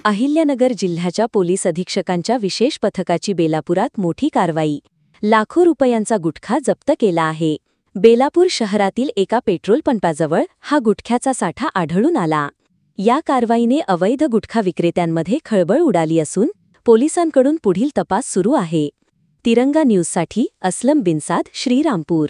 अहिल्यानगर जिल्ह्याच्या पोलीस अधीक्षकांच्या विशेष पथकाची बेलापुरात मोठी कारवाई. लाखो रुपयांचा गुटखा जप्त केला आहे. बेलापूर शहरातील एका पेट्रोल पंपाजवळ हा गुटख्याचा साठा आढळून आला. या कारवाईने अवैध गुटखा विक्रेत्यांमध्ये खळबळ उडाली असून पोलिसांकडून पुढील तपास सुरू आहे. तिरंगा न्यूजसाठी असलम बिनसाद, श्रीरामपूर.